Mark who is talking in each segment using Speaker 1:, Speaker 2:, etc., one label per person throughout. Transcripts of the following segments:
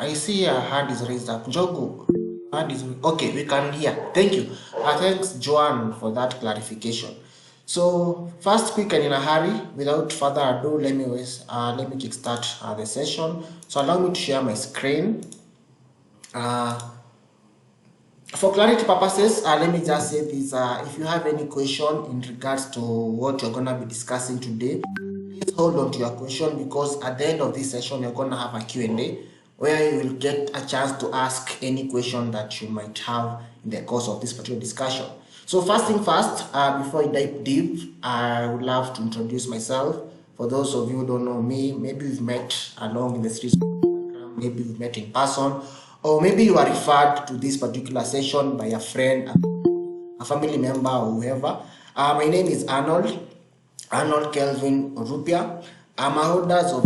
Speaker 1: I see a hand is raised up. Jogo, hand is okay. We can hear. Thank you. Thanks, Joanne, for that clarification. So, first, quick and in a hurry, without further ado, let me kickstart the session. So, allow me to share my screen. Uh, for clarity purposes, let me just say this: if you have any question in regards to what you're gonna be discussing today, please hold on to your question because at the end of this session, you're gonna have a Q&A where you will get a chance to ask any question that you might have in the course of this particular discussion. So first thing first, before I dive deep, I would love to introduce myself. For those of you who don't know me, maybe we've met along in the streets, maybe we've met in person, or maybe you are referred to this particular session by a friend, a family member, or whoever. My name is Arnold Kelvin Rupia. I'm a holder of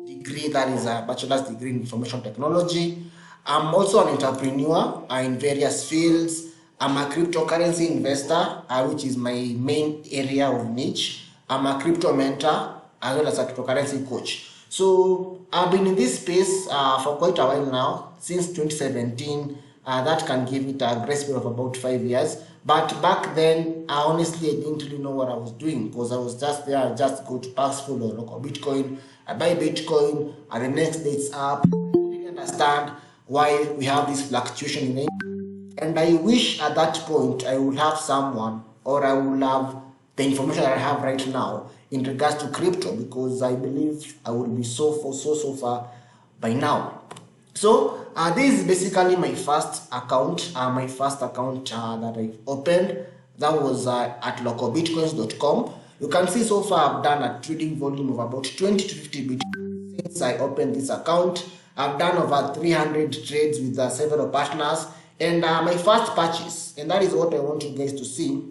Speaker 1: degree that is a bachelor's degree in information technology. I'm also an entrepreneur in various fields. I'm a cryptocurrency investor, which is my main area of niche. I'm a crypto mentor as well as a cryptocurrency coach. So I've been in this space for quite a while now, since 2017. That can give it a grace period of about 5 years. But back then, honestly, I didn't really know what I was doing because I was just there. I just go to Paxful or local Bitcoin. I buy Bitcoin, and the next day it's up. I didn't understand why we have this fluctuation in it. And I wish at that point I would have someone, or I would have the information that I have right now in regards to crypto, because I believe I would be so far by now. So this is basically my first account, that I opened. That was at localbitcoins.com. You can see so far I've done a trading volume of about 20 to 50 bitcoins since I opened this account. I've done over 300 trades with several partners, and my first purchase, and that is what I want you guys to see,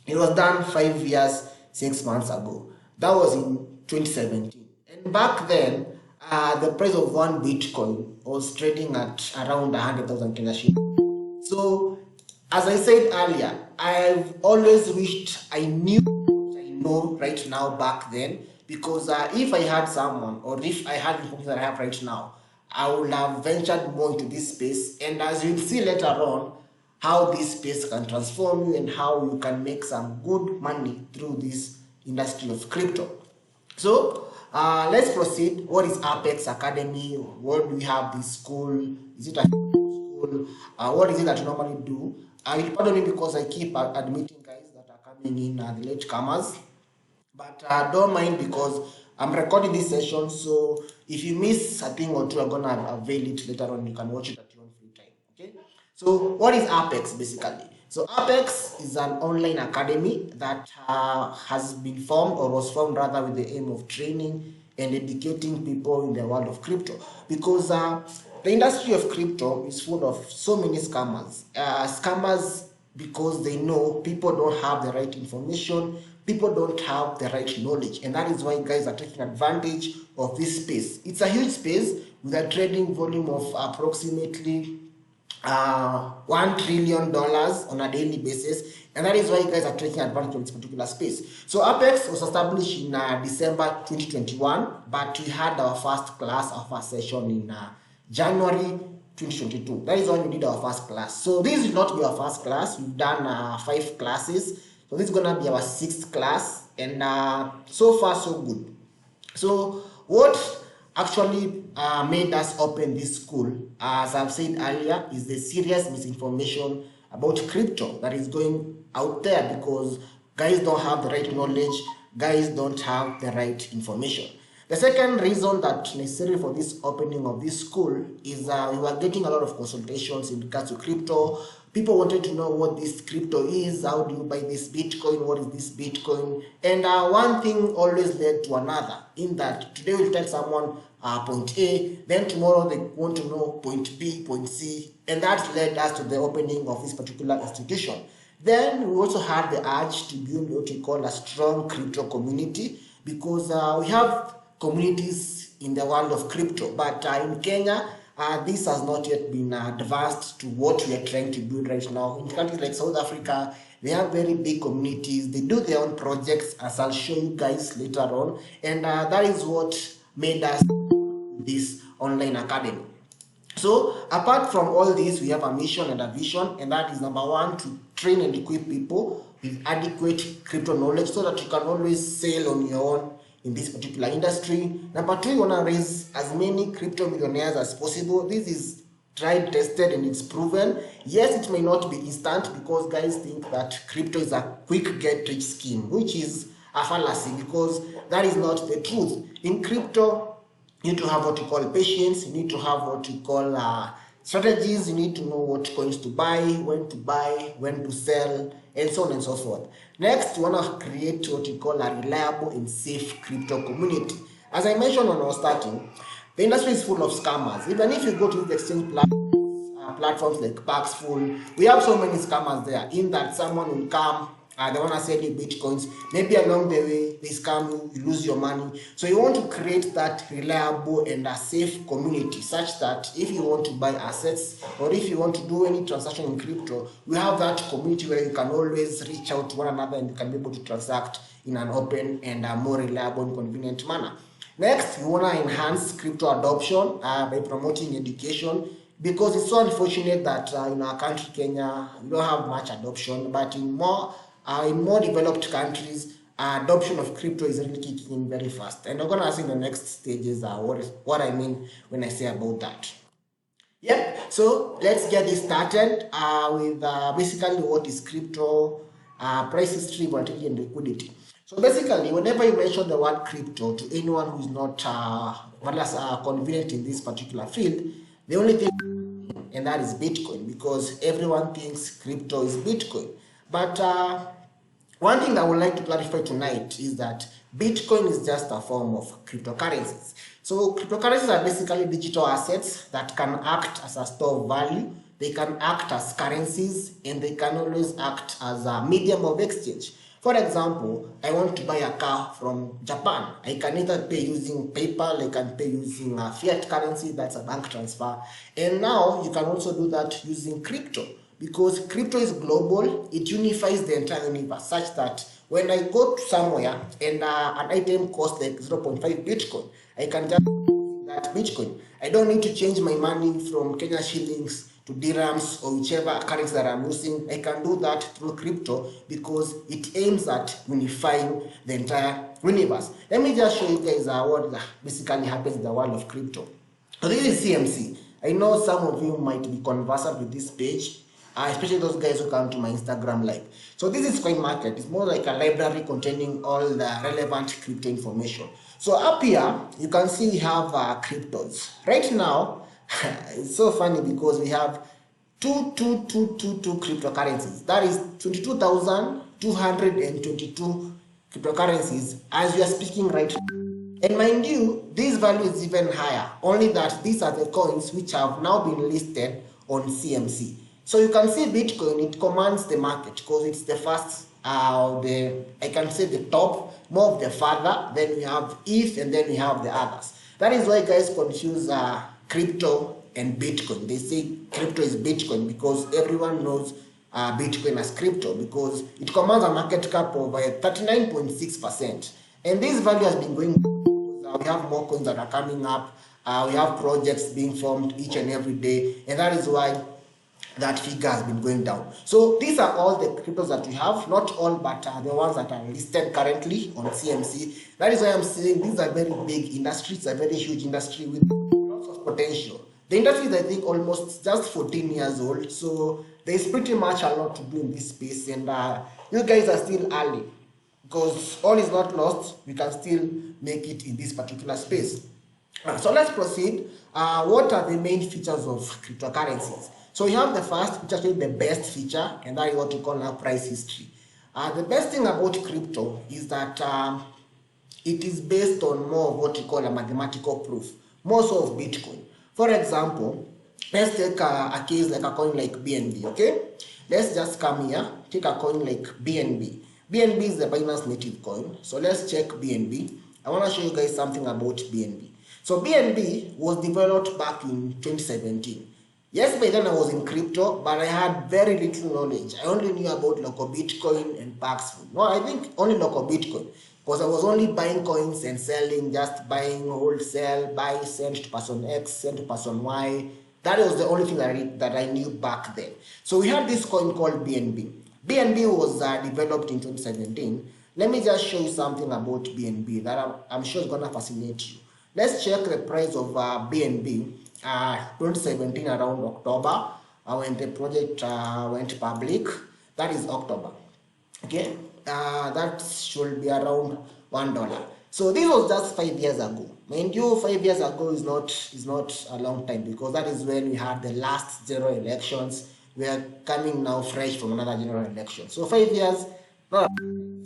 Speaker 1: it was done 5 years, 6 months ago. That was in 2017. And back then, the price of one Bitcoin was trading at around 100,000 Kenya shillings. So, as I said earlier, I've always wished I knew what I know right now back then, because if I had someone, or if I had information that I have right now, I would have ventured more into this space. And as you'll see later on, how this space can transform you and how you can make some good money through this industry of crypto. So let's proceed. What is Apex Academy? What do we have this school? Is it a school? What is it that you normally do? You'll pardon me because I keep admitting guys that are coming in, the latecomers. But don't mind because I'm recording this session, so if you miss a thing or two, I'm gonna avail it later on. You can watch it at your own free time. Okay. So what is Apex basically? So Apex is an online academy that has been formed, or was formed rather, with the aim of training and educating people in the world of crypto, because the industry of crypto is full of so many scammers. Scammers, because they know people don't have the right information, people don't have the right knowledge, and that is why guys are taking advantage of this space. It's a huge space with a trading volume of approximately $1 trillion on a daily basis, and that is why you guys are taking advantage of this particular space. So Apex was established in December 2021, but we had our first class, our first session in January 2022. That is when we did our first class. So this will not be our first class. We've done 5 classes, so this is gonna be our 6th class, and so far so good. So what actually made us open this school, as I've said earlier, is the serious misinformation about crypto that is going out there, because guys don't have the right knowledge, guys don't have the right information. The second reason that necessary for this opening of this school is we were getting a lot of consultations in regards to crypto. People wanted to know what this crypto is, how do you buy this Bitcoin, what is this Bitcoin, and one thing always led to another, in that today we'll tell someone point A, then tomorrow they want to know point B, point C, and that led us to the opening of this particular institution. Then we also had the urge to build what we call a strong crypto community, because we have communities in the world of crypto, but in Kenya, this has not yet been advanced to what we are trying to build right now. In countries like South Africa, they have very big communities. They do their own projects, as I'll show you guys later on, and that is what made us this online academy. So apart from all this, we have a mission and a vision, and that is number one, to train and equip people with adequate crypto knowledge so that you can always sail on your own in this particular industry. Number two, you want to raise as many crypto millionaires as possible. This is tried, tested, and it's proven. Yes, it may not be instant because guys think that crypto is a quick get rich scheme, which is a fallacy because that is not the truth. In crypto, you need to have what you call patience, you need to have what you call strategies, you need to know what coins to buy, when to sell, and so on and so forth. Next, you want to create what you call a reliable and safe crypto community. As I mentioned when I was starting, the industry is full of scammers. Even if you go to the exchange platforms like Paxful, we have so many scammers there, in that someone will come, they want to sell you bitcoins, maybe along the way they scam you, you lose your money. So you want to create that reliable and a safe community such that if you want to buy assets or if you want to do any transaction in crypto, we have that community where you can always reach out to one another and you can be able to transact in an open and a more reliable and convenient manner. Next, you want to enhance crypto adoption by promoting education, because it's so unfortunate that in our country, Kenya, we don't have much adoption, but in more developed countries, adoption of crypto is really kicking in very fast. And I'm going to ask in the next stages what I mean when I say about that. Yep, so let's get this started with basically what is crypto, price history, volatility, and liquidity. So basically, whenever you mention the word crypto to anyone who is not convenient in this particular field, the only thing, and that is Bitcoin, because everyone thinks crypto is Bitcoin. But one thing I would like to clarify tonight is that Bitcoin is just a form of cryptocurrencies. So cryptocurrencies are basically digital assets that can act as a store of value, they can act as currencies, and they can always act as a medium of exchange. For example, I want to buy a car from Japan. I can either pay using PayPal, I can pay using a fiat currency, that's a bank transfer. And now you can also do that using crypto, because crypto is global, it unifies the entire universe such that when I go to somewhere and an item costs like 0.5 Bitcoin, I can just that Bitcoin. I don't need to change my money from Kenya shillings to dirhams or whichever currency that I'm using. I can do that through crypto because it aims at unifying the entire universe. Let me just show you guys what basically happens in the world of crypto. So this is CMC. I know some of you might be conversant with this page, especially those guys who come to my Instagram live. So this is CoinMarket. It's more like a library containing all the relevant crypto information. So up here, you can see we have cryptos. Right now, it's so funny because we have two cryptocurrencies. That is 22,222 cryptocurrencies as we are speaking right now. And mind you, this value is even higher, only that these are the coins which have now been listed on CMC. So you can see Bitcoin, it commands the market because it's the first, I can say the top, more of the further, then we have ETH, and then we have the others. That is why guys confuse crypto and Bitcoin. They say crypto is Bitcoin because everyone knows Bitcoin as crypto because it commands a market cap of 39.6%. And this value has been going because we have more coins that are coming up. We have projects being formed each and every day, and that is why that figure has been going down. So these are all the cryptos that we have, not all, but the ones that are listed currently on CMC. That is why I'm saying these are very big industries, a very huge industry with lots of potential. The industry is, I think, almost just 14 years old, so there's pretty much a lot to do in this space, and you guys are still early because all is not lost. We can still make it in this particular space. So let's proceed. What are the main features of cryptocurrencies? So you have the first, which is actually the best feature, and that is what we call now price history. The best thing about crypto is that it is based on more of what we call a mathematical proof, more so of Bitcoin. For example, let's take a case like a coin like BNB, okay? Let's just come here, take a coin like BNB. BNB is the Binance native coin. So let's check BNB. I want to show you guys something about BNB. So BNB was developed back in 2017. Yes, by then I was in crypto, but I had very little knowledge. I only knew about local Bitcoin and Paxful. No, I think only local Bitcoin, because I was only buying coins and selling, just buying, hold, sell, buy, send to person X, send to person Y, That was the only thing that I knew back then. So we had this coin called BNB. BNB was developed in 2017. Let me just show you something about BNB that I'm sure is gonna fascinate you. Let's check the price of BNB 2017 around October when the project went public. That is October. Okay, that should be around $1. So this was just 5 years ago. Mind you, 5 years ago is not a long time, because that is when we had the last general elections. We are coming now fresh from another general election. So 5 years, no,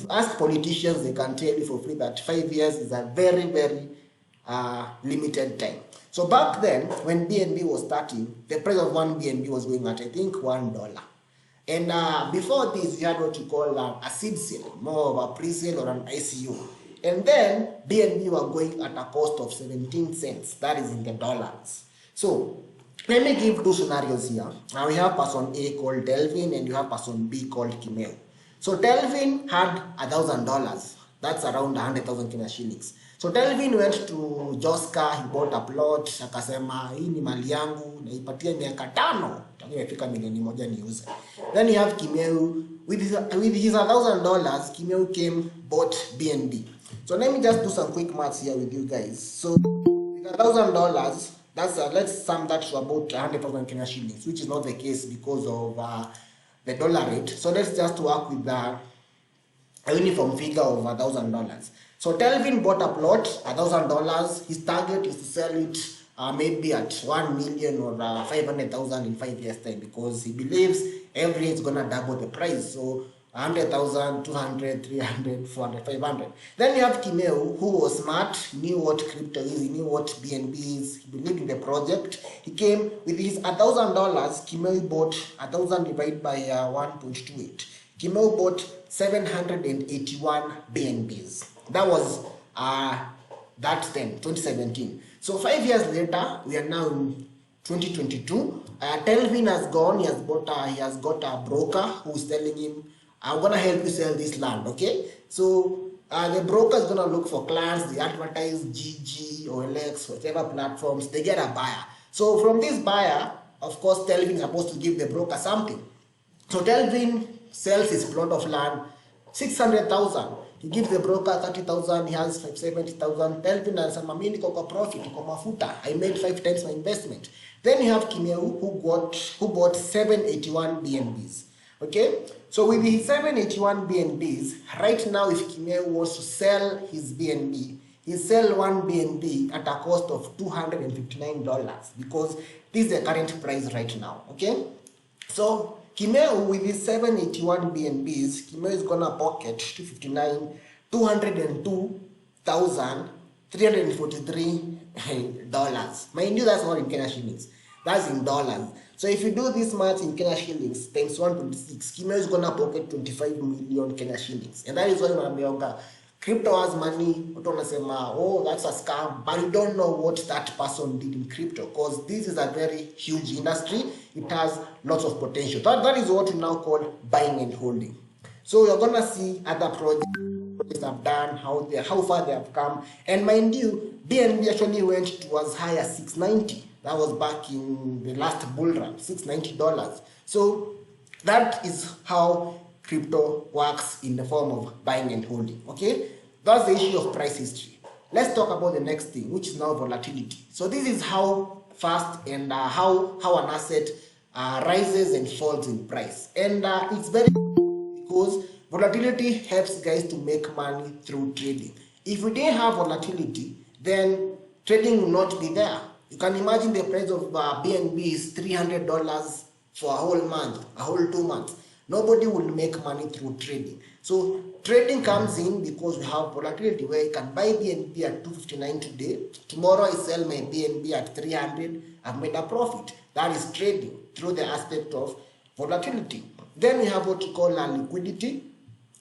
Speaker 1: ask politicians, they can tell you for free that 5 years is a very, very limited time. So back then, when BNB was starting, the price of one BNB was going at, I think, $1. And before this, you had what you call a seed sale, more of a pre-sale or an ICO. And then BNB were going at a cost of 17 cents. That is in the dollars. So let me give two scenarios here. Now we have person A called Delvin and you have person B called Kimeu. So Delvin had $1,000. That's around 100,000 Kenya shillings. So Delvin went to Joska, he bought a plot, akasema hii ni mali yangu, naipatia miaka 5, imefika milioni 1 niuze. Then you have Kimeu with his $1,000, Kimeu came, bought BNB. So let me just do some quick maths here with you guys. So with $1,000, that's let's sum that to about 100,000 Kenya shillings, which is not the case because of the dollar rate. So let's just work with the uniform figure of $1,000. So Delvin bought a plot, $1,000. His target is to sell it maybe at 1 million or 500,000 in 5 years time, because he believes every year it's gonna double the price. So 100,000, 200, 300, 400, 500. Then you have Kimeu, who was smart, knew what crypto is, he knew what BNB is, he believed in the project. He came with his $1,000. Kimeu bought 1,000 divided by 1.28. Kimeu bought 781 BNBs. That was that then, 2017. So 5 years later, we are now in 2022. Delvin has gone. He has got a broker who is telling him, "I'm gonna help you sell this land." Okay. So the broker is gonna look for clients. They advertise GG, OLX, whatever platforms. They get a buyer. So from this buyer, of course, Delvin is supposed to give the broker something. So Delvin sells his plot of land, 600,000. He gives the broker 30,000. He has 70,000. Delvin and Samamini niko profit, niko mafuta. I made 5 times my investment. Then you have Kimeu who bought 781 BNBs. Okay, so with his 781 BNBs, right now, if Kimeu wants to sell his BNB, he sell one BNB at a cost of $259, because this is the current price right now. Okay, so Kimeu with his 781 BNBs, Kimeu is gonna pocket $202,343. Mind you, that's not in Kenya shillings. That's in dollars. So if you do this math in Kenya shillings times 126, Kimeu is gonna pocket 25 million Kenya shillings. And that is why Mambeoga, crypto has money, oh, that's a scam, but you don't know what that person did in crypto, because this is a very huge industry. It has lots of potential. That is what we now call buying and holding. So you're gonna see other projects have done, how far they have come. And mind you, BNB actually went to as high as 690. That was back in the last bull run, $690. So that is how crypto works in the form of buying and holding. Okay, that's the issue of price history. Let's talk about the next thing, which is now volatility. So this is how fast and how an asset rises and falls in price. And it's very because volatility helps guys to make money through trading. If we didn't have volatility, then trading will not be there. You can imagine the price of BNB is $300 for a whole month, a whole 2 months. Nobody will make money through trading. So trading comes in because we have volatility, where you can buy BNB at 259 today. Tomorrow I sell my BNB at 300. I've made a profit. That is trading through the aspect of volatility. Then we have what you call liquidity.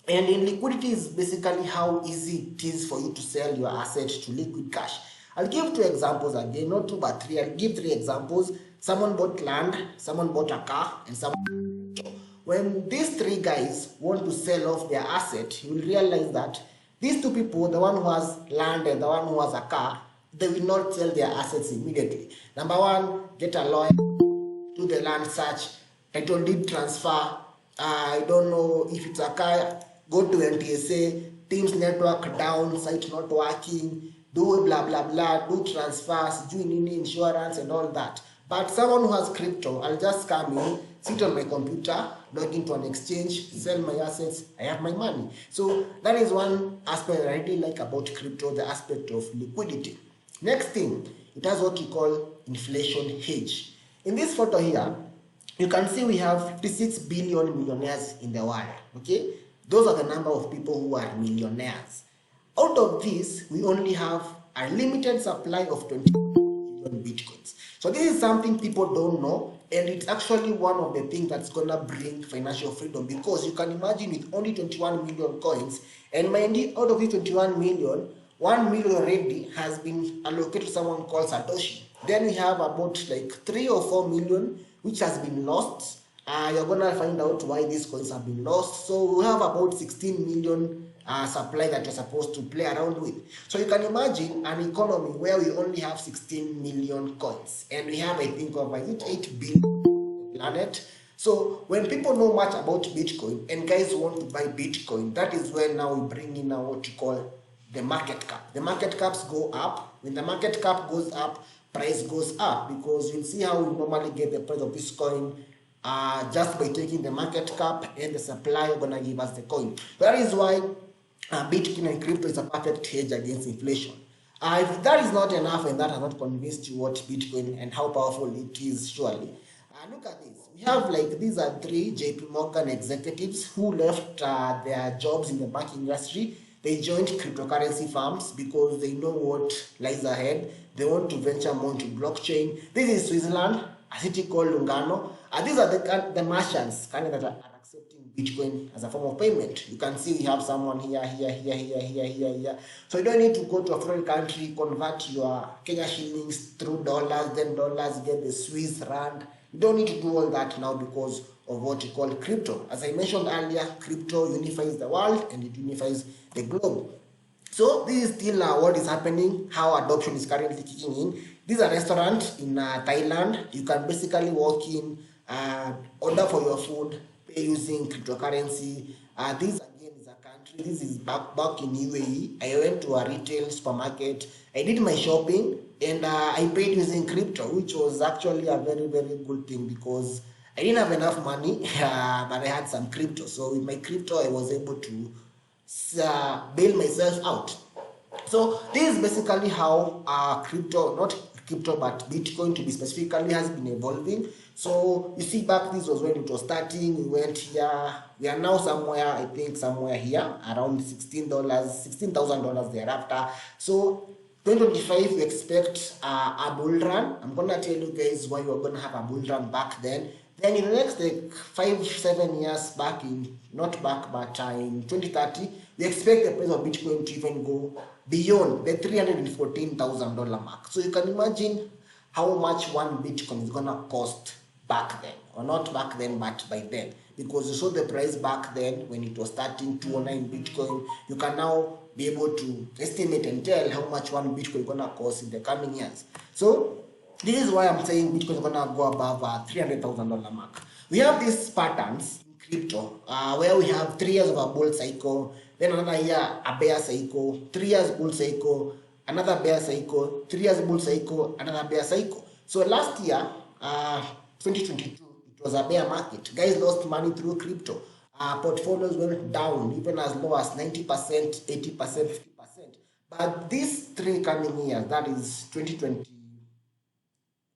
Speaker 1: And in liquidity is basically how easy it is for you to sell your assets to liquid cash. I'll give 2 examples again, not 2 but 3. I'll give 3 examples. Someone bought land, someone bought a car, and someone. When these 3 guys want to sell off their asset, you will realize that these 2 people, the one who has land and the one who has a car, they will not sell their assets immediately. Number one, get a lawyer, do the land search, title deed transfer. I don't know if it's a car, go to NTSA, Teams network down, site not working, do blah blah blah, do transfers, do insurance and all that. But someone who has crypto, I'll just come in, sit on my computer, log into an exchange, sell my assets, I have my money. So that is one aspect I really like about crypto, the aspect of liquidity. Next thing, it has what we call inflation hedge. In this photo here, you can see we have 56 billion millionaires in the world. Okay, those are the number of people who are millionaires. Out of this, we only have a limited supply of 20 million bitcoins. So this is something people don't know, and it's actually one of the things that's gonna bring financial freedom, because you can imagine with only 21 million coins, and mind you, out of these 21 million, 1 million already has been allocated to someone called Satoshi. Then we have about like 3 or 4 million which has been lost. You're gonna find out why these coins have been lost. So we have about 16 million supply that you're supposed to play around with. So you can imagine an economy where we only have 16 million coins, and we have, I think, of 8 billion planet. So when people know much about Bitcoin and guys want to buy Bitcoin, that is where now we bring in what you call the market cap. The market caps go up. When the market cap goes up, price goes up, because you'll see how we normally get the price of this coin just by taking the market cap and the supply gonna give us the coin. That is why Bitcoin and crypto is a perfect hedge against inflation. If that is not enough and that has not convinced you what Bitcoin and how powerful it is, surely. Look at this. We have these are 3 JP Morgan executives who left their jobs in the banking industry. They joined cryptocurrency firms because they know what lies ahead. They want to venture more into blockchain. This is Switzerland, a city called Lugano. These are the merchants that are accepting Bitcoin as a form of payment. You can see we have someone here. So you don't need to go to a foreign country, convert your Kenya shillings through dollars, then dollars, get the Swiss rand. You don't need to do all that now because of what you call crypto. As I mentioned earlier, crypto unifies the world and it unifies the globe. So this is still what is happening, how adoption is currently kicking in. This is a restaurant in Thailand. You can basically walk in, order for your food, pay using cryptocurrency. This again is a country. This is back in UAE. I went to a retail supermarket. I did my shopping and I paid using crypto, which was actually a very, very good thing because I didn't have enough money, but I had some crypto. So with my crypto, I was able to bail myself out. So this is basically how crypto, not crypto, but Bitcoin to be specifically, has been evolving. So you see back, this was when it was starting. We went here. We are now somewhere, I think somewhere here, around $16,000 thereafter. So 2025, we expect a bull run. I'm going to tell you guys why we're going to have a bull run back then. Then in the next 5-7 years back in, not back, but in 2030, we expect the price of Bitcoin to even go beyond the $314,000 mark. So you can imagine how much one Bitcoin is going to cost back then. Or not back then, but by then. Because you saw the price back then when it was starting, 209 Bitcoin. You can now be able to estimate and tell how much one Bitcoin is going to cost in the coming years. So this is why I'm saying Bitcoin is going to go above $300,000 mark. We have these patterns in crypto where we have 3 years of a bull cycle, then another year a bear cycle, 3 years bull cycle, another bear cycle, 3 years bull cycle, another bear cycle. So last year, 2022, it was a bear market. Guys lost money through crypto. Portfolios went down even as low as 90%, 80%, 50%. But these 3 coming years, that is 2020,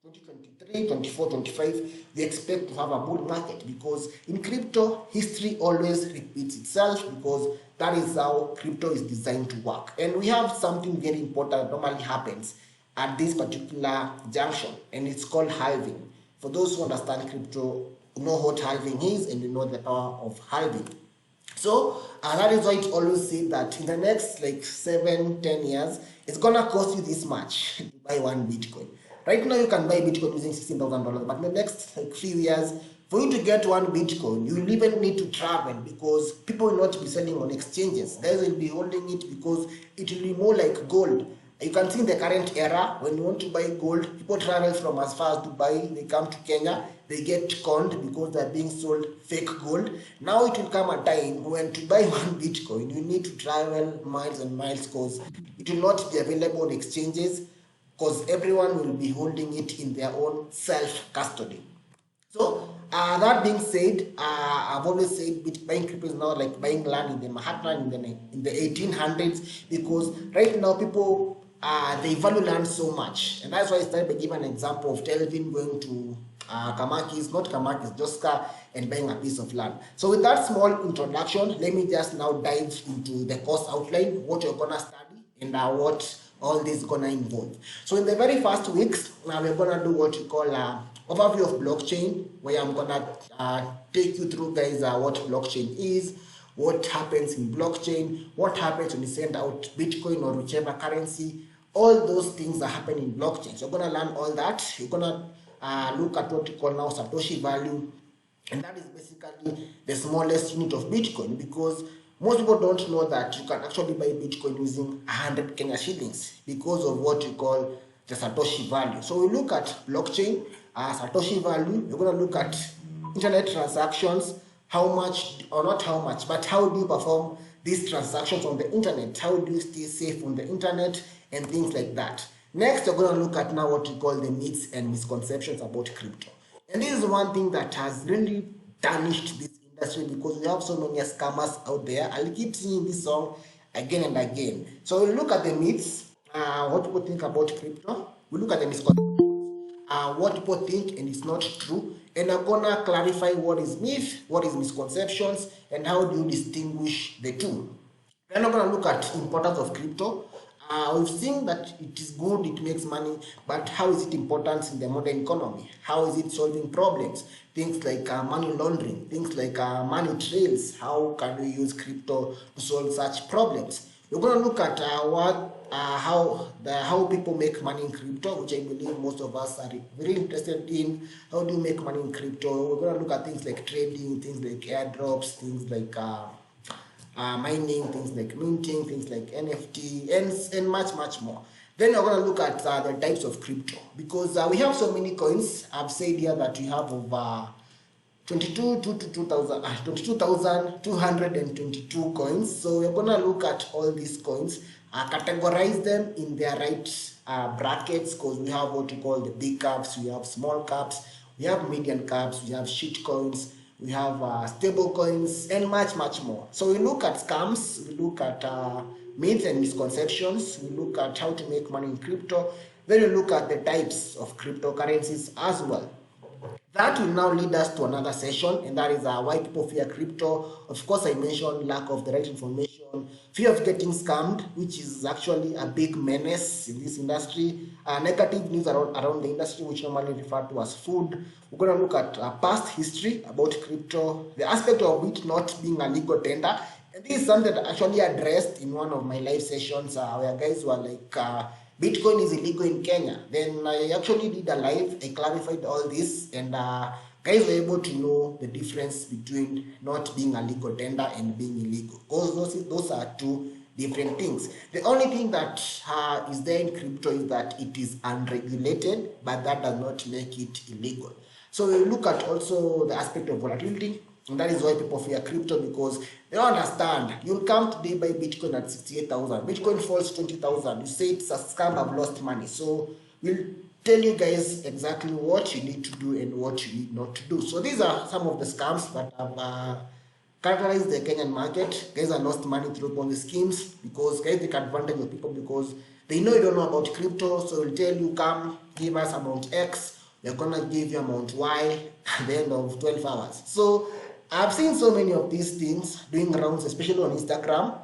Speaker 1: 2023, 24, 25, we expect to have a bull market because in crypto, history always repeats itself because that is how crypto is designed to work. And we have something very important that normally happens at this particular junction, and it's called halving. For those who understand crypto, you know what halving is and you know the power of halving. So that is why it always said that in the next 7-10 years, it's gonna cost you this much to buy one Bitcoin. Right now you can buy Bitcoin using $16,000, but in the next few years, for you to get one Bitcoin, you will even need to travel because people will not be selling on exchanges. Guys will be holding it because it will be more like gold. You can see in the current era, when you want to buy gold, people travel from as far as Dubai, they come to Kenya, they get conned because they're being sold fake gold. Now it will come a time when to buy one Bitcoin, you need to travel miles and miles because it will not be available on exchanges because everyone will be holding it in their own self-custody. So that being said, I've always said buying crypto is now like buying land in the Manhattan in the 1800s, because right now people they value land so much, and that's why I started by giving an example of Telvin going to not Kamakis, Joska, and buying a piece of land. So with that small introduction, let me just now dive into the course outline, what you're gonna study, and what all this is gonna involve. So in the very first weeks, now we're gonna do what we call overview of blockchain, where I'm gonna take you through, guys, what blockchain is, what happens in blockchain, what happens when you send out Bitcoin or whichever currency. All those things that happen in blockchain. So you're gonna learn all that. You're gonna look at what we call now Satoshi value, and that is basically the smallest unit of Bitcoin, because most people don't know that you can actually buy Bitcoin using 100 Kenya shillings because of what you call the Satoshi value. So we look at blockchain, Satoshi value. We're going to look at internet transactions, how much, or not how much, but how do you perform these transactions on the internet? How do you stay safe on the internet and things like that? Next, we're going to look at now what we call the myths and misconceptions about crypto. And this is one thing that has really tarnished this industry, because we have so many scammers out there. I'll keep singing this song again and again. So we'll look at the myths, what people think about crypto. We'll look at the misconceptions, what people think and it's not true. And I'm gonna clarify what is myth, what is misconceptions, and how do you distinguish the two. We're not going to look at importance of crypto. We've seen that it is good, it makes money, but how is it important in the modern economy? How is it solving problems? Things like money laundering, things like money trails. How can we use crypto to solve such problems? We're going to look at how people make money in crypto, which I believe most of us are very interested in. How do you make money in crypto? We're going to look at things like trading, things like airdrops, things like mining, things like minting, things like NFT, and much more. Then we're going to look at the types of crypto, because we have so many coins. I've said here that we have over 22,222 coins. So we're going to look at all these coins, categorize them in their right brackets, because we have what we call the big caps, we have small caps, we have medium caps, we have shit coins, we have stable coins, and much more. So we look at scams, we look at myths and misconceptions, we look at how to make money in crypto, then we look at the types of cryptocurrencies as well. That will now lead us to another session, and that is why people fear crypto. Of course, I mentioned lack of the right information, fear of getting scammed, which is actually a big menace in this industry, negative news around the industry, which normally referred to as food. We're going to look at past history about crypto, the aspect of it not being a legal tender. And this is something that I actually addressed in one of my live sessions where guys were like, Bitcoin is illegal in Kenya. Then I actually did a live, I clarified all this, and guys were able to know the difference between not being a legal tender and being illegal, because those are two different things. The only thing that is there in crypto is that it is unregulated, but that does not make it illegal. So we look at also the aspect of volatility. And that is why people fear crypto, because they don't understand. You'll come today buy Bitcoin at 68,000. Bitcoin falls 20,000. You say it's a scam, I've lost money. So we'll tell you guys exactly what you need to do and what you need not to do. So these are some of the scams that have characterized the Kenyan market. Guys have lost money through Ponzi schemes, because guys take advantage of people because they know you don't know about crypto. So they'll tell you, come give us amount X, we're gonna give you amount Y at the end of 12 hours. So I've seen so many of these things doing rounds, especially on Instagram,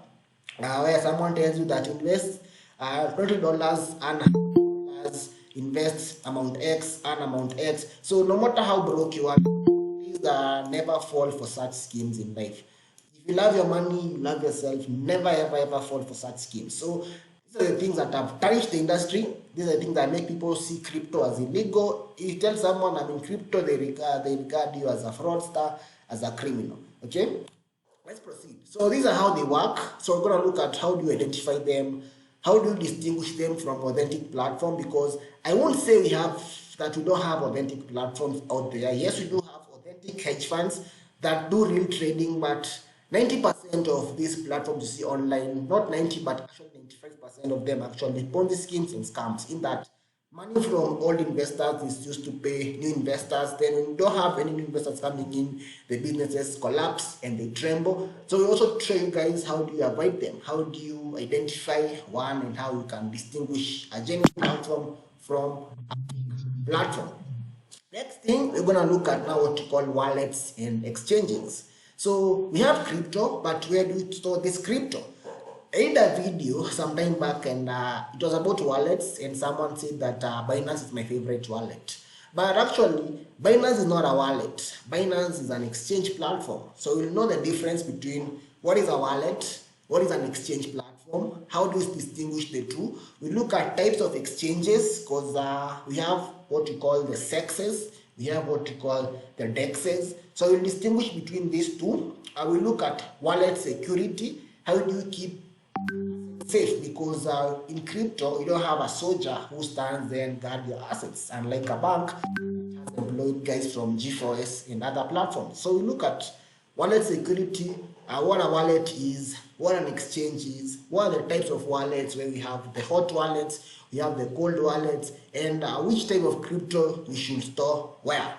Speaker 1: where someone tells you that invest $20 and invest amount X and amount X. So no matter how broke you are, please never fall for such schemes in life. If you love your money, you love yourself, never ever fall for such schemes. So these are the things that have tarnished the industry. These are the things that make people see crypto as illegal. If you tell someone I'm in crypto, they regard you as a fraudster, as a criminal. Okay, let's proceed. So these are how they work. So we're going to look at how do you identify them, How do you distinguish them from authentic platform? Because I won't say we don't have authentic platforms out there. Yes, we do have authentic hedge funds that do real trading, but 90% of these platforms you see online, not 90, but actually 95% of them actually Ponzi schemes and scams, in that money from old investors is used to pay new investors. Then when you don't have any new investors coming in, the businesses collapse and they tremble. So we also show you guys how do you avoid them, how do you identify one, and how you can distinguish a genuine platform from a platform. Next thing, we're gonna look at now what you call wallets and exchanges. So we have crypto, but where do we store this crypto? I did a video some time back, and it was about wallets, and someone said that Binance is my favorite wallet. But actually, Binance is not a wallet. Binance is an exchange platform. So we'll know the difference between what is a wallet, what is an exchange platform, how do we distinguish the two. We look at types of exchanges, because we have what we call the sexes, we have what we call the dexes. So we'll distinguish between these two. We look at wallet security. How do you keep safe? Because in crypto, you don't have a soldier who stands there and guard your assets, unlike a bank has employed guys from G4S and other platforms. So we look at wallet security, what a wallet is, what an exchange is, what are the types of wallets, where we have the hot wallets, we have the cold wallets, and which type of crypto we should store where.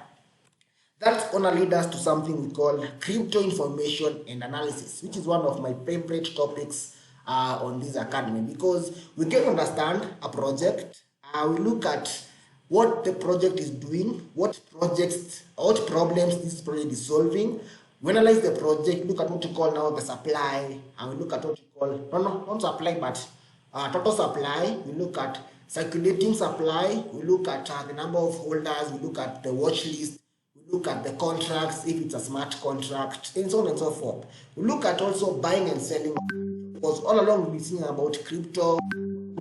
Speaker 1: That's gonna lead us to something we call crypto information and analysis, which is one of my favorite topics on this academy, because we can understand a project. We look at what the project is doing, what problems this project is solving. We analyze the project, look at what you call now the supply, and we look at what you call not supply, but total supply. We look at circulating supply. We look at the number of holders. We look at the watch list. We look at the contracts, if it's a smart contract, and so on and so forth. We look at also buying and selling, because all along we've been seeing about crypto,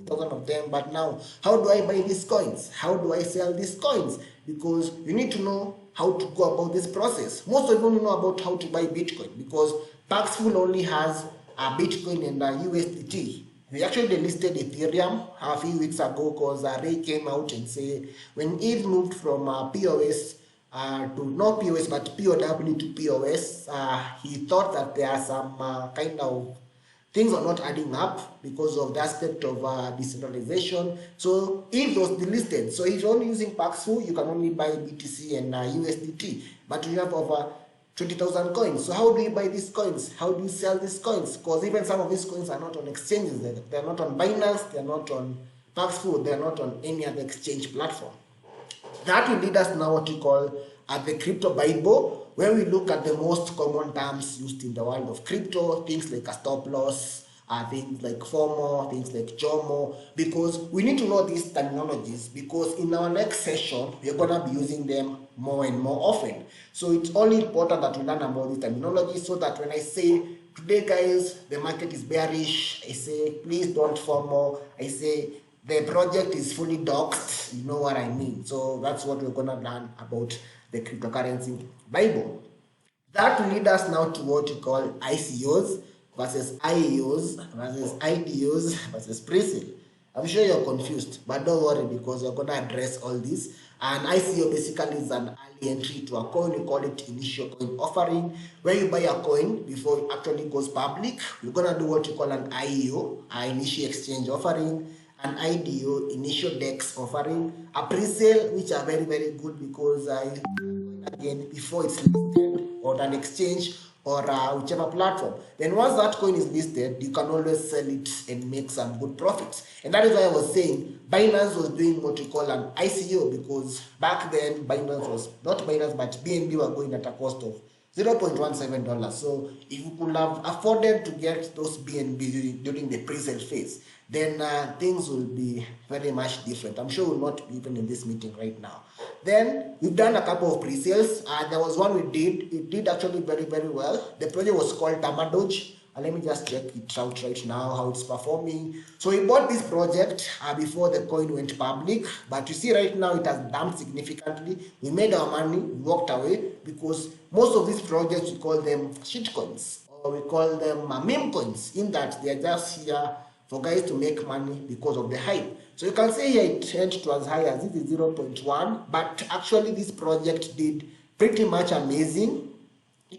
Speaker 1: thousands of them, but now how do I buy these coins? How do I sell these coins? Because you need to know how to go about this process. Most of you don't know about how to buy Bitcoin, because Paxful only has a Bitcoin and a USDT. They actually listed Ethereum a few weeks ago, because Ray came out and said when ETH moved from POS to not POS but POW to POS, he thought that there are some kind of things are not adding up because of the aspect of decentralization. So it was delisted. So if you're only using Paxful, you can only buy BTC and USDT. But you have over 20,000 coins. So how do you buy these coins? How do you sell these coins? Because even some of these coins are not on exchanges. They're not on Binance. They're not on Paxful. They're not on any other exchange platform. That will lead us now what we call the Crypto Bible, where we look at the most common terms used in the world of crypto, things like a stop loss, things like FOMO, things like JOMO, because we need to know these terminologies, because in our next session, we're going to be using them more and more often. So it's only important that we learn about these terminologies, so that when I say, today guys, the market is bearish, I say, please don't FOMO, I say, the project is fully doxed, you know what I mean. So that's what we're gonna learn about the cryptocurrency Bible. That will lead us now to what we call ICOs versus IEOs versus IDOs versus pre-sale. I'm sure you're confused, but don't worry, because we're gonna address all this. An ICO basically is an early entry to a coin. We call it initial coin offering, where you buy a coin before it actually goes public. We're gonna do what we call an IEO, an initial exchange offering, an IDO, initial DEX offering, a pre-sale, which are very, very good, because again, before it's listed on an exchange or whichever platform. Then once that coin is listed, you can always sell it and make some good profits. And that is why I was saying Binance was doing what we call an ICO, because back then Binance was, not Binance, but BNB were going at a cost of $0.17. So if you could have afforded to get those BNB during the pre-sale phase, then things will be very much different. I'm sure we'll not be even in this meeting right now. Then we've done a couple of pre-sales. There was one we did. It did actually very, very well. The project was called Tamadoj. Let me just check it out right now, how it's performing. So we bought this project before the coin went public, but you see right now it has dumped significantly. We made our money, we walked away, because most of these projects, we call them shit coins, or we call them meme coins, in that they are just here for guys to make money because of the hype. So you can see here it went to as high as this is 0.1, but actually this project did pretty much amazing.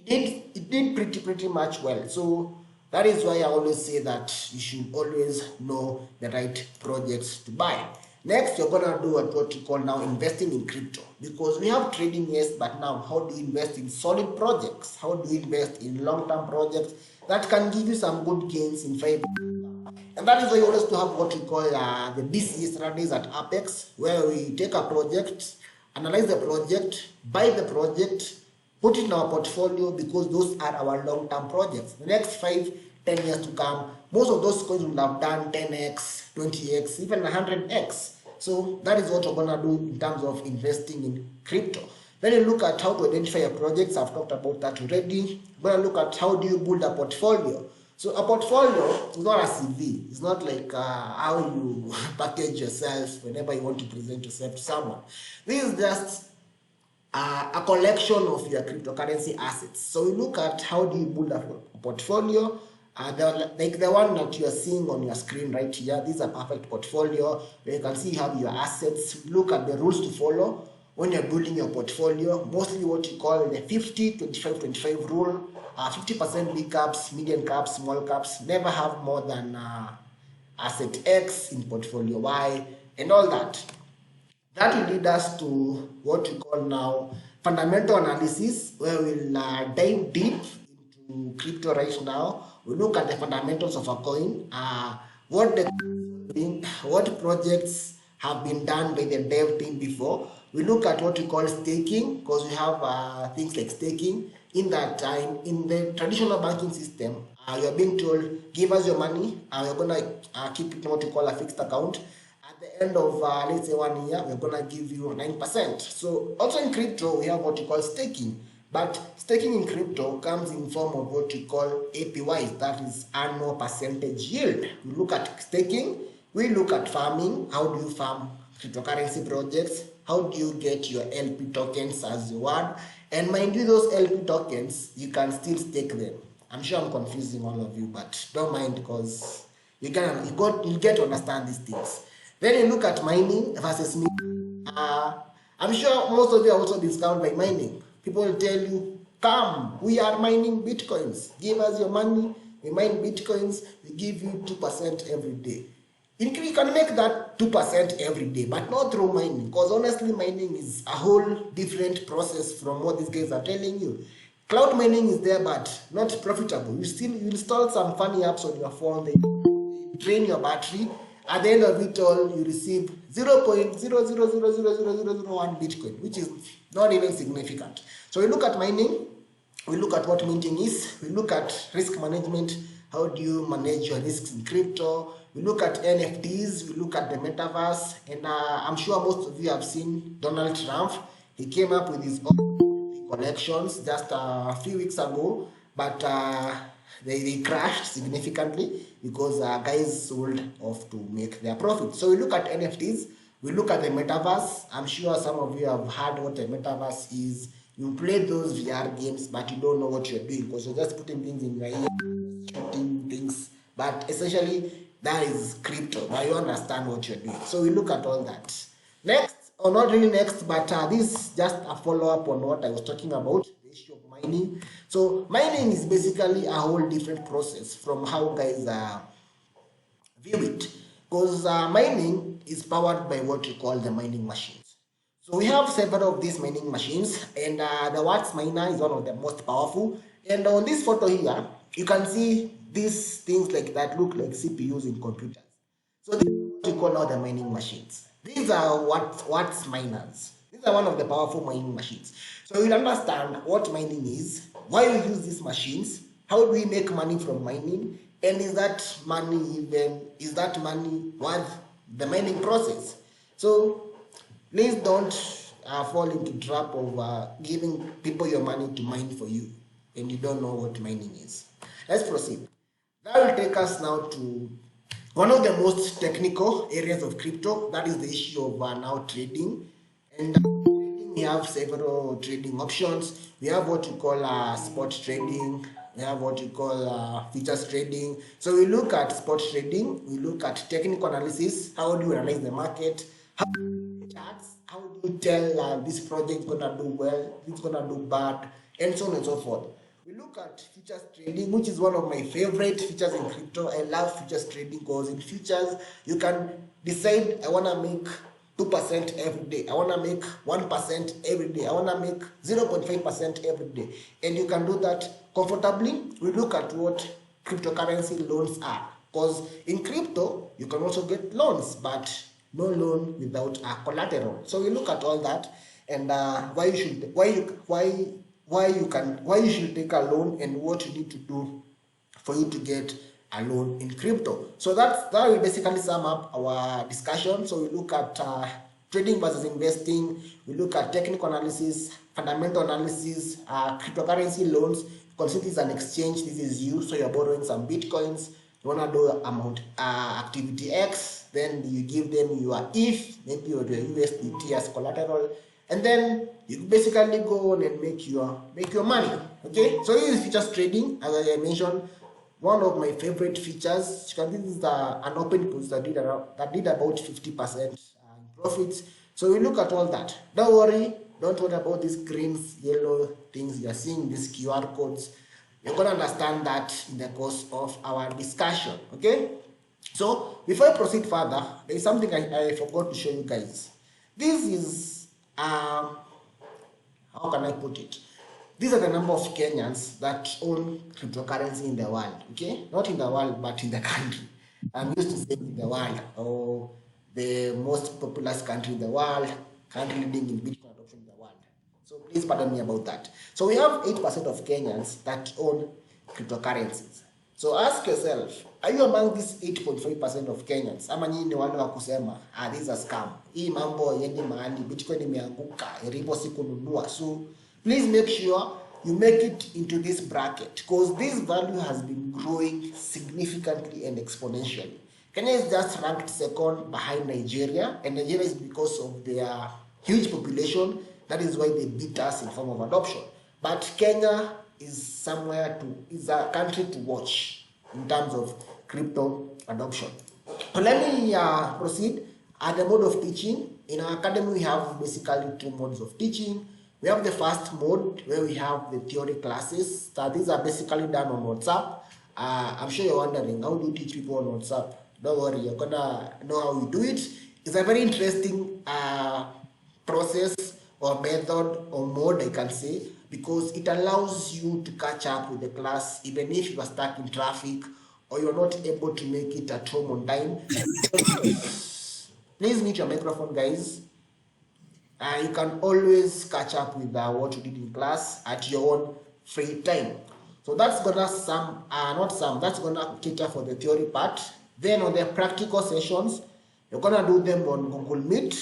Speaker 1: It did pretty much well. So that is why I always say that you should always know the right projects to buy. Next, you're gonna do what you call now investing in crypto, because we have trading, yes, but now how do you invest in solid projects? How do you invest in long-term projects that can give you some good gains in 5 years? And that is why you always to have what we call the DCA strategies at Apex, where we take a project, analyze the project, buy the project, put it in our portfolio, because those are our long-term projects. The next 5-10 years to come, most of those coins will have done 10x, 20x, even 100x. So that is what we're gonna do in terms of investing in crypto. Then you look at how to identify your projects. I've talked about that already. We're gonna look at how do you build a portfolio. So a portfolio is not a CV. It's not like how you package yourself whenever you want to present yourself to someone. This is just a collection of your cryptocurrency assets. So we look at how do you build a portfolio. Like the one that you are seeing on your screen right here. This is a perfect portfolio where you can see you have your assets. Look at the rules to follow when you're building your portfolio. Mostly what you call the 50-25-25 rule. 50% big caps, medium caps, small caps. Never have more than asset X in portfolio Y, and all that. That will lead us to what we call now fundamental analysis, where we'll dive deep into crypto right now. We look at the fundamentals of a coin, what projects have been done by the dev team before. We look at what we call staking, because we have things like staking. In that time, in the traditional banking system, you're being told, give us your money, we're going to keep it in what we call a fixed account. At the end of, let's say 1 year, we're going to give you 9%. So also in crypto, we have what we call staking. But staking in crypto comes in form of what we call APYs, that is annual percentage yield. We look at staking, we look at farming. How do you farm cryptocurrency projects? How do you get your LP tokens as you want? And mind you, those LP tokens, you can still stake them. I'm sure I'm confusing all of you, but don't mind, because you get to understand these things. Then you look at mining versus mining. I'm sure most of you are also discounted by mining. People will tell you, come, we are mining bitcoins. Give us your money, we mine bitcoins, we give you 2% every day. You can make that 2% every day, but not through mining, because honestly, mining is a whole different process from what these guys are telling you. Cloud mining is there, but not profitable. You install some funny apps on your phone, they drain your battery. At the end of it all, you receive 0.0000001 Bitcoin, which is not even significant. So we look at mining, we look at what minting is, we look at risk management. How do you manage your risks in crypto? We look at NFTs, we look at the metaverse, and I'm sure most of you have seen Donald Trump. He came up with his own collections just a few weeks ago, but they crashed significantly because guys sold off to make their profit. So we look at NFTs, we look at the metaverse. I'm sure some of you have heard what the metaverse is. You play those VR games, but you don't know what you're doing, because you're just putting things in your ear, shooting things. But essentially, that is crypto. Now you understand what you're doing. So we look at all that. Next, or not really next, but this is just a follow-up on what I was talking about, the issue of mining. So mining is basically a whole different process from how guys view it. Because mining is powered by what we call the mining machines. So we have several of these mining machines, and the Watts miner is one of the most powerful. And on this photo here, you can see these things like that look like CPUs in computers. So this is what we call now the mining machines. These are Watts miners. These are one of the powerful mining machines. So you'll understand what mining is, why we use these machines, how do we make money from mining, and is that money worth the mining process? So please don't fall into the trap of giving people your money to mine for you and you don't know what mining is. Let's proceed. That will take us now to one of the most technical areas of crypto. That is the issue of now trading. And we have several trading options. We have what we call spot trading, We have what you call futures trading. So we look at spot trading, we look at technical analysis. How do you analyze the market? How do you charts? How do you tell this project is gonna do well, it's gonna do bad, and so on and so forth. We look at futures trading, which is one of my favorite features in crypto. I love futures trading because in futures you can decide I wanna make 2% every day. I want to make 1% every day. I want to make 0.5% every day. And you can do that comfortably. We look at what cryptocurrency loans are. Because in crypto, you can also get loans, but no loan without a collateral. So we look at all that and why you should take a loan and what you need to do for you to get a loan in crypto. So that will basically sum up our discussion. So we look at trading versus investing, we look at technical analysis, fundamental analysis, cryptocurrency loans. Consider this an exchange. This is you, so you're borrowing some bitcoins. You want to do amount activity X, then you give them your ETH, maybe your USDT as collateral, and then you basically go on and make your money. Okay, so this is futures trading. As I mentioned, one of my favorite features. This is an open post that did about 50% in profits. So we look at all that. Don't worry about these green, yellow things you're seeing, these QR codes. You're gonna understand that in the course of our discussion. Okay. So before I proceed further, there is something I forgot to show you guys. This is how can I put it? These are the number of Kenyans that own cryptocurrency in the world, okay? Not in the world, but in the country. I'm used to saying in the world, or the most populous country in the world, country leading in Bitcoin adoption in the world. So please pardon me about that. So we have 8% of Kenyans that own cryptocurrencies. So ask yourself, are you among these 8.5% of Kenyans? Ama nyinyi ni wale wa kusema, this is a scam. Hii mambo yendi mahali, Bitcoin imeanguka, ilipo sikununua. So please make sure you make it into this bracket because this value has been growing significantly and exponentially. Kenya is just ranked second behind Nigeria, and Nigeria is because of their huge population. That is why they beat us in form of adoption. But Kenya is a country to watch in terms of crypto adoption. So let me proceed. At the mode of teaching, in our academy we have basically 2 modes of teaching. We have the first mode where we have the theory classes. So these are basically done on WhatsApp. I'm sure you're wondering, how do you teach people on WhatsApp? Don't worry, you're gonna know how we do it. It's a very interesting process or method or mode, I can say, because it allows you to catch up with the class even if you are stuck in traffic or you're not able to make it at home on time. Please mute your microphone, guys. You can always catch up with what you did in class at your own free time. So that's gonna that's gonna cater for the theory part. Then on the practical sessions, you're gonna do them on Google Meet,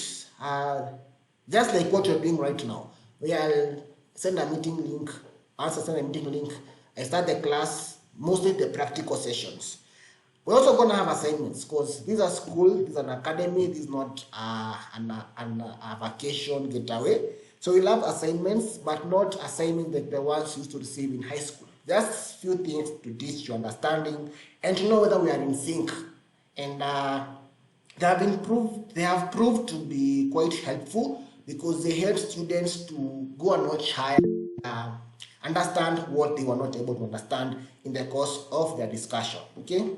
Speaker 1: just like what you're doing right now. I'll send a meeting link. Once I send a meeting link, I start the class, mostly the practical sessions. We're also going to have assignments because these are school, this is an academy, this is not a vacation getaway. So we'll have assignments, but not assignments like the ones you used to receive in high school. Just few things to teach your understanding and to know whether we are in sync. And they have proved to be quite helpful because they help students to go a notch higher, understand what they were not able to understand in the course of their discussion. Okay.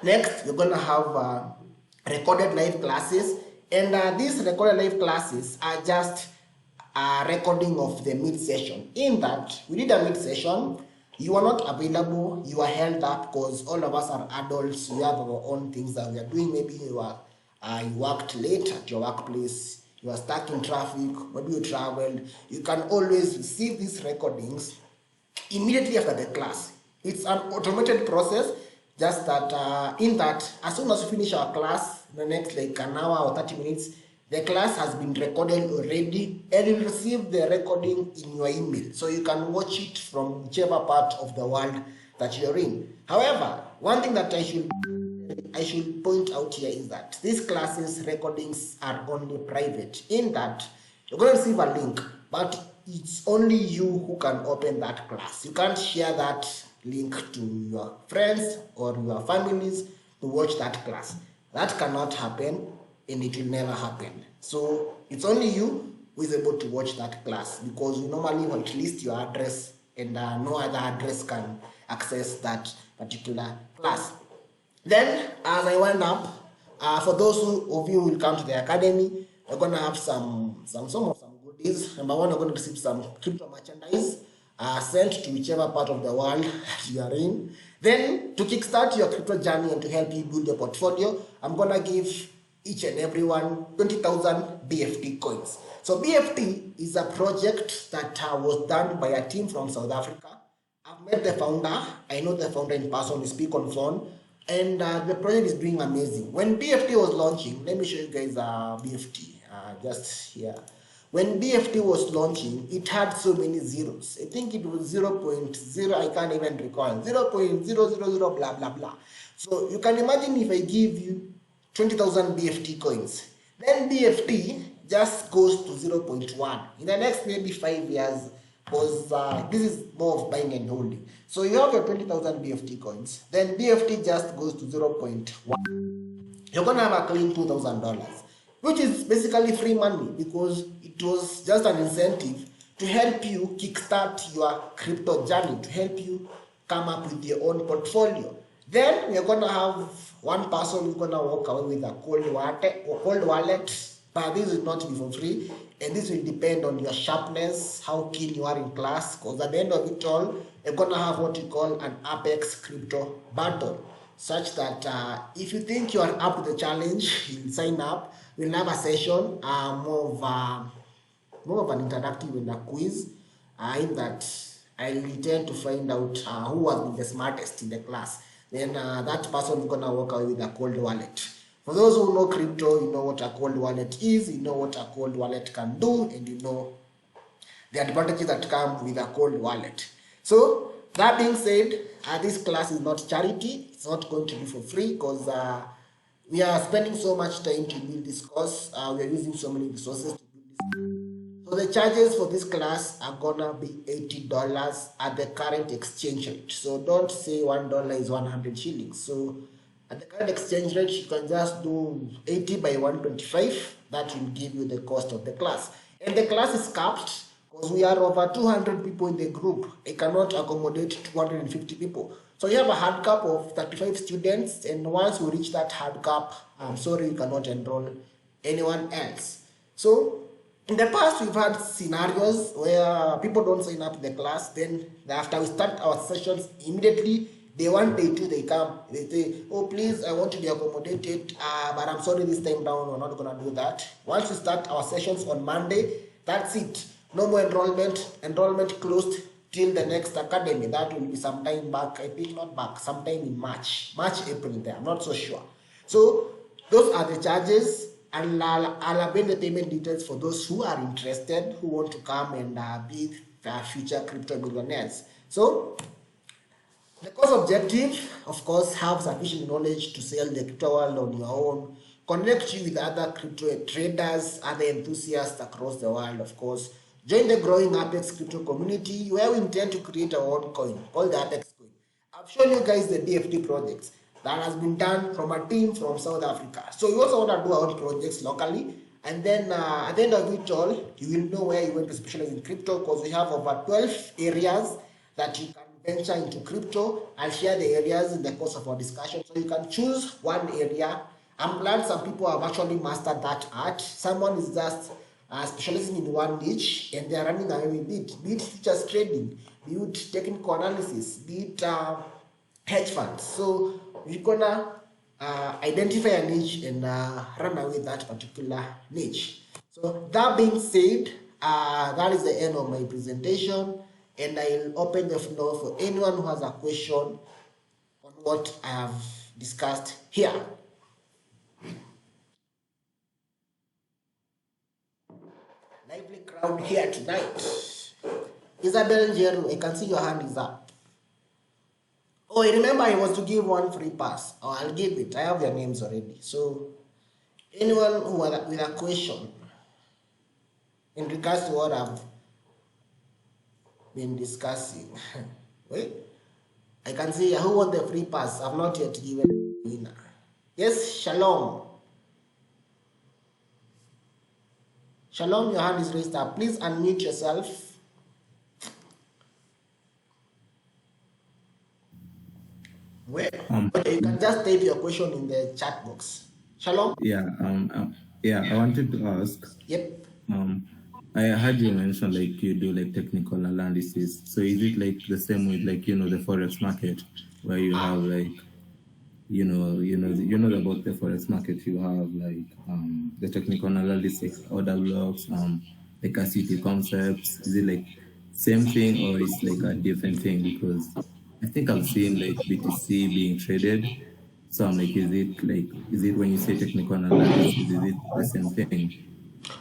Speaker 1: Next, you're going to have recorded live classes, and these recorded live classes are just a recording of the mid session. In that, we did a mid session, you are not available, you are held up because all of us are adults, we have our own things that we are doing. Maybe you worked late at your workplace, you are stuck in traffic, maybe you traveled. You can always receive these recordings immediately after the class. It's an automated process. Just that in that, as soon as we finish our class, the next like an hour or 30 minutes, the class has been recorded already and you'll receive the recording in your email. So you can watch it from whichever part of the world that you're in. However, one thing that I should point out here is that these classes recordings are only private. In that, you're going to receive a link, but it's only you who can open that class. You can't share that link to your friends or your families to watch that class. That cannot happen, and it will never happen. So it's only you who is able to watch that class, because you normally whitelist your address, and no other address can access that particular class. Then, as I wind up, for those of you who will come to the academy, we're gonna have some goodies. Number one, you're going to receive some crypto merchandise sent to whichever part of the world you are in. Then, to kickstart your crypto journey and to help you build your portfolio, I'm gonna give each and everyone 20,000 BFT coins. So BFT is a project that was done by a team from South Africa. I've met the founder. I know the founder in person. We speak on phone, and the project is doing amazing. When BFT was launching, let me show you guys BFT just here. When BFT was launching, it had so many zeros. I think it was 0.0. I can't even recall 0.000 blah blah blah. So you can imagine if I give you 20,000 BFT coins, then BFT just goes to 0.1 in the next maybe 5 years, because this is more of buying and holding. So you have your 20,000 BFT coins, then BFT just goes to 0.1. You're gonna have a clean $2,000, which is basically free money, because it was just an incentive to help you kickstart your crypto journey, to help you come up with your own portfolio. Then you're gonna have one person who's gonna walk away with a cold wallet. But this will not be for free, and this will depend on your sharpness, how keen you are in class, because at the end of it all, you're gonna have what you call an Apex crypto battle, such that if you think you are up to the challenge, you'll sign up. We'll have a session, more of an interactive and a quiz, in that I'll intend to find out who has been the smartest in the class. Then that person is gonna walk away with a cold wallet. For those who know crypto, you know what a cold wallet is, you know what a cold wallet can do, and you know the advantages that come with a cold wallet. So that being said, this class is not charity. It's not going to be for free, because we are spending so much time to build this course. We are using so many resources to build this. So the charges for this class are gonna be $80 at the current exchange rate. So don't say $1 is 100 shillings. So at the current exchange rate, you can just do 80 by 125. That will give you the cost of the class. And the class is capped, because we are over 200 people in the group. I cannot accommodate 250 people. So you have a hard cap of 35 students, and once you reach that hard cap, I'm sorry, you cannot enroll anyone else. So in the past, we've had scenarios where people don't sign up to the class. Then after we start our sessions, immediately day 1, day 2, they come. They say, oh, please, I want to be accommodated, but I'm sorry, this time down, we're not going to do that. Once we start our sessions on Monday, that's it. No more enrollment. Enrollment closed till the next academy. That will be sometime back, I think not back, sometime in March, April there. I'm not so sure. So those are the charges, and I'll avail the payment details for those who are interested, who want to come and be future crypto millionaires. So the course objective, of course, have sufficient knowledge to sell the crypto world on your own, connect you with other crypto traders, other enthusiasts across the world, of course. Join the growing Apex crypto community, where we intend to create our own coin called the Apex coin. I've shown you guys the BFT projects that has been done from a team from South Africa. So we also want to do our own projects locally, and then at the end of it all, you will know where you want to specialize in crypto, because we have over 12 areas that you can venture into crypto. I'll share the areas in the course of our discussion, so you can choose one area. I'm glad some people have actually mastered that art. Someone is just specializing in one niche, and they're running away with it. Be it futures trading, be it technical analysis, be it hedge funds. So you're gonna identify a niche and run away with that particular niche. So that being said, that is the end of my presentation, and I'll open the floor for anyone who has a question on what I have discussed here. Lively crowd here tonight. Isabel Jeru, I can see your hand is up. Oh, I remember I was to give one free pass. Oh, I'll give it. I have their names already. So, anyone who with a question in regards to what I've been discussing. Wait, I can see who won the free pass. I've not yet given the winner. Yes, Shalom. Shalom, your hand is raised up. Please unmute yourself. Where? You can just type your question in the chat box. Shalom?
Speaker 2: Yeah, I wanted to ask.
Speaker 1: Yep.
Speaker 2: I heard you mention like you do like technical analysis. So is it like the same with like the forex market where you have like you know about the forex market, you have like the technical analysis, order blocks, like ACT concepts. Is it like same thing or is like a different thing? Because I think I've seen like BTC being traded. So I'm like, is it when you say technical analysis, is it the same thing?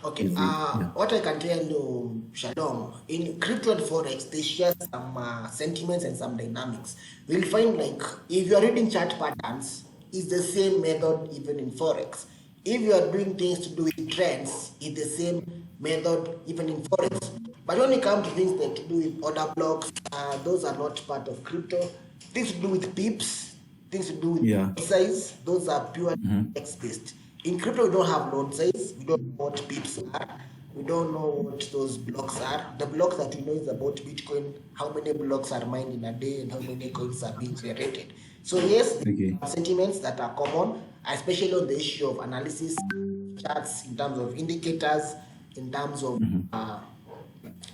Speaker 1: Okay,
Speaker 2: Is it
Speaker 1: what I can tell you, Shalom, in crypto and forex, they share some sentiments and some dynamics. We'll find like if you are reading chart patterns, it's the same method even in forex. If you are doing things to do with trends, it's the same method even in forex. But when it comes to things that to do with order blocks, those are not part of crypto. Things to do with pips, things to do with
Speaker 2: yeah.
Speaker 1: size, those are pure text based. In crypto, we don't have load size, we don't know what pips are, we don't know what those blocks are. The blocks that we know is about Bitcoin, how many blocks are mined in a day and how many coins are being generated. So yes, there
Speaker 2: Okay.
Speaker 1: are sentiments that are common, especially on the issue of analysis charts, in terms of indicators, in terms of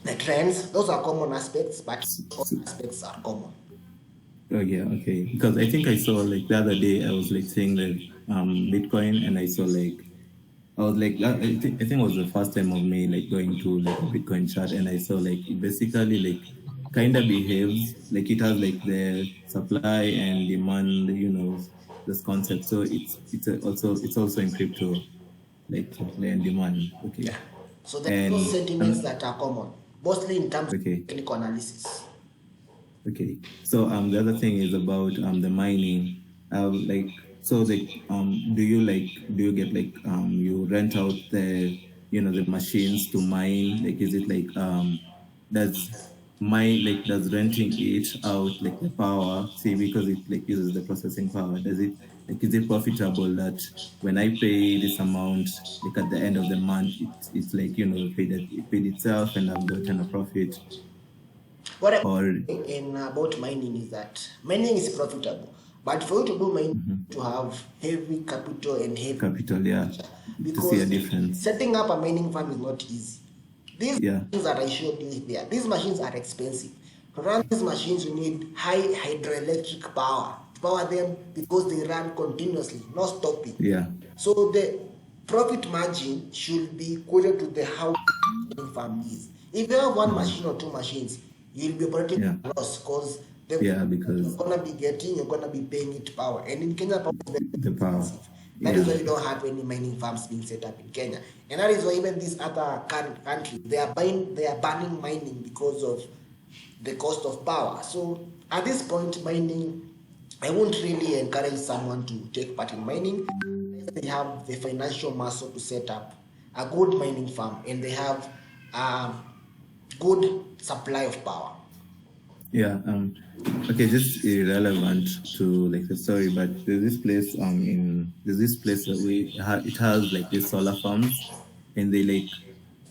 Speaker 1: the trends. Those are common aspects, but all aspects are common.
Speaker 2: Okay. Because I think I saw like the other day I was like saying that Bitcoin, and I saw like I was like I think it was the first time of me like going to like a Bitcoin chart, and I saw like it basically like kind of behaves like it has like the supply and demand, this concept. So it's also in crypto, like supply and demand. Okay.
Speaker 1: Yeah. So there are those
Speaker 2: And
Speaker 1: sentiments that are common, mostly in terms
Speaker 2: okay.
Speaker 1: of technical analysis.
Speaker 2: Okay. So the other thing is about the mining. Like so do you get like you rent out the machines to mine? Like is it like does does renting it out like the power, see, because it like uses the processing power, does it like is it profitable that when I pay this amount, like at the end of the month it's like it paid itself and I've gotten a profit?
Speaker 1: What I
Speaker 2: Or
Speaker 1: in about mining is that mining is profitable, but for you to do mining, to have heavy capital and heavy
Speaker 2: capital, yeah, to see a
Speaker 1: because
Speaker 2: difference.
Speaker 1: setting up a mining farm is not easy. These
Speaker 2: Yeah.
Speaker 1: machines that I showed you there, these machines are expensive. To run these machines, you need high hydroelectric power to power them because they run continuously, not stopping.
Speaker 2: Yeah.
Speaker 1: So the profit margin should be equal to the how mining farm is. If you have one machine or two machines, you'll be operating
Speaker 2: Yeah.
Speaker 1: at loss because
Speaker 2: Yeah,
Speaker 1: you're
Speaker 2: because
Speaker 1: gonna be getting, you're gonna be paying it power. And in Kenya, power is very
Speaker 2: the power.
Speaker 1: expensive. That is
Speaker 2: Yeah.
Speaker 1: why we don't have any mining farms being set up in Kenya. And that is why even these other countries, they are banning mining because of the cost of power. So at this point, mining, I won't really encourage someone to take part in mining. They have the financial muscle to set up a good mining farm and they have a good supply of power.
Speaker 2: Yeah. Okay, this is irrelevant to like the story, but there's this place that it has like these solar farms, and they like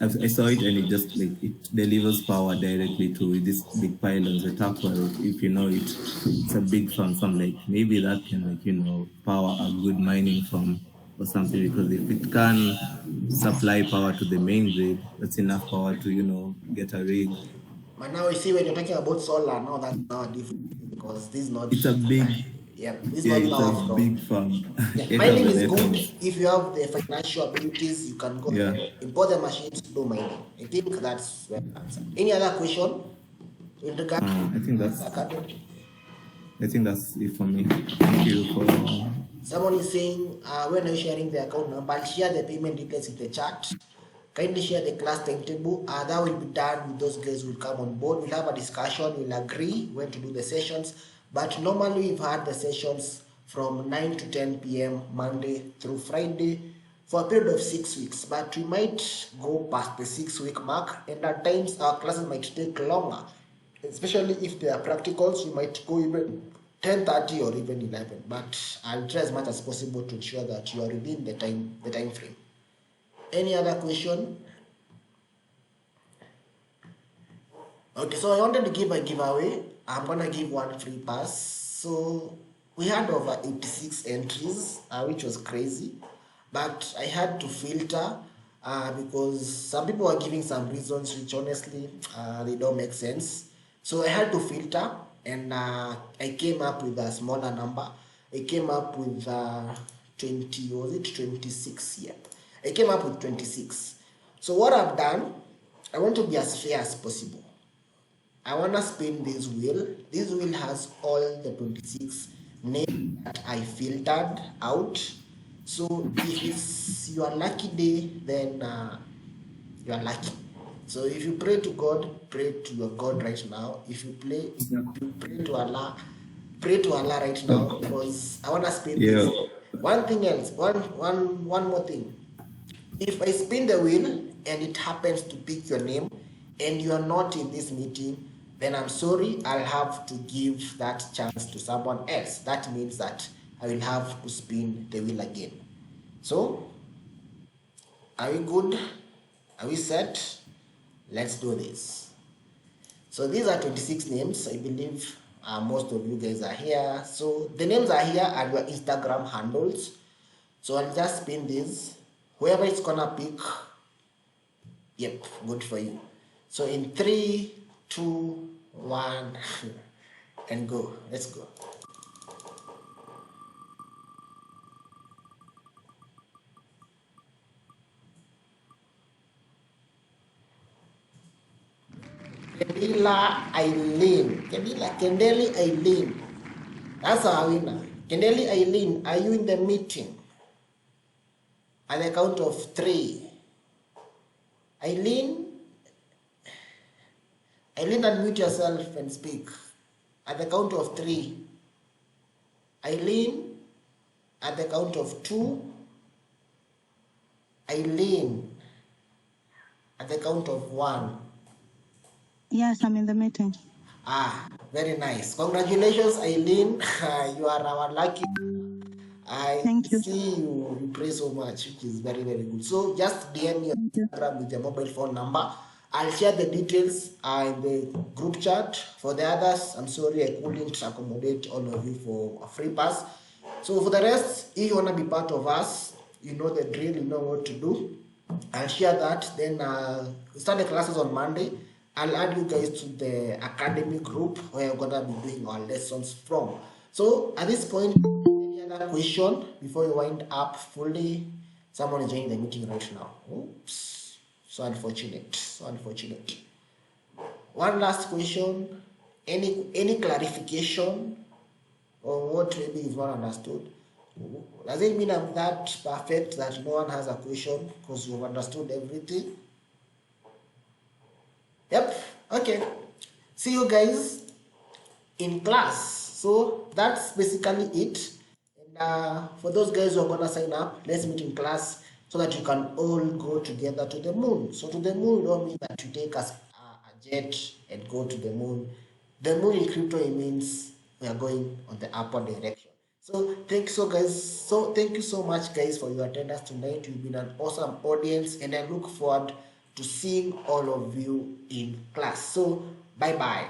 Speaker 2: I saw it, and it just like it delivers power directly to this big pylons, the Takwaro, if you know it. It's a big farm. So I'm like, maybe that can like power a good mining farm or something, because if it can supply power to the main grid, that's enough power to get a rig.
Speaker 1: But now you see when you're talking about solar, now that's now different because this is not
Speaker 2: It's a big,
Speaker 1: this is
Speaker 2: yeah,
Speaker 1: not
Speaker 2: it's a
Speaker 1: power from
Speaker 2: big farm.
Speaker 1: yeah. Mining
Speaker 2: 8,000
Speaker 1: is good
Speaker 2: acres.
Speaker 1: if you have the financial abilities, you can go
Speaker 2: Yeah.
Speaker 1: import the machines to do mining. I think that's well answered. Any other question in regard
Speaker 2: I think
Speaker 1: to
Speaker 2: that's
Speaker 1: academy?
Speaker 2: it for me. Thank you for.
Speaker 1: Someone is saying, when are you sharing the account number? I'll share the payment details in the chat. Kindly share the class timetable. That will be done with those guys who will come on board. We'll have a discussion. We'll agree when to do the sessions. But normally we've had the sessions from 9 to 10 p.m. Monday through Friday for a period of 6 weeks. But we might go past the 6 week mark, and at times our classes might take longer especially if they are practicals, you might go even 10:30 or even 11. But I'll try as much as possible to ensure that you are within the time frame. Any other question? Okay, so I wanted to give a giveaway. I'm gonna give one free pass. So we had over 86 entries, which was crazy, but I had to filter because some people are giving some reasons which honestly they don't make sense. So I had to filter, and I came up with a smaller number. I came up with 20, was it 26? Yeah, I came up with 26. So what I've done, I want to be as fair as possible. I want to spin this wheel. This wheel has all the 26 names that I filtered out. So if it's your lucky day, then you are lucky. So if you pray to God, pray to your God right now. If you pray to Allah, pray to Allah right now, because I want to spin this. One thing else, one more thing. If I spin the wheel and it happens to pick your name and you are not in this meeting, then I'm sorry, I'll have to give that chance to someone else. That means that I will have to spin the wheel again. So, are we good? Are we set? Let's do this. So these are 26 names. I believe most of you guys are here. So the names are here are your Instagram handles. So I'll just spin this. Whoever it's gonna pick, yep, good for you. So in 3, 2, 1, and go. Let's go. Kendeli Eileen. That's our winner. Kendeli Eileen, are you in the meeting? At the count of 3. Eileen, unmute yourself and speak. At the count of 3. Eileen, at the count of 2. Eileen, at the count of 1.
Speaker 3: Yes, I'm in the meeting.
Speaker 1: Very nice. Congratulations, Eileen. You are our lucky.
Speaker 3: Thank you.
Speaker 1: See you pray so much, which is very, very good. So just DM me on Instagram with your mobile phone number. I'll share the details in the group chat. For the others, I'm sorry I couldn't accommodate all of you for a free pass. So for the rest, if you want to be part of us, you know the drill, you know what to do. I'll share that. Then we start the classes on Monday. I'll add you guys to the academy group where we're gonna be doing our lessons from. So at this point, any other question before you wind up fully? Someone is joining the meeting right now. Oops, so unfortunate. So unfortunate. One last question. Any clarification or what maybe is not understood? Does it mean I'm that perfect that no one has a question because you've understood everything? Yep. Okay. See you guys in class. So that's basically it. And for those guys who are gonna sign up, let's meet in class so that you can all go together to the moon. So to the moon don't mean that you take a jet and go to the moon. The moon in crypto, it means we are going on the upward direction. So thank you so much guys for your attendance tonight. You've been an awesome audience, and I look forward to seeing all of you in class. So bye bye.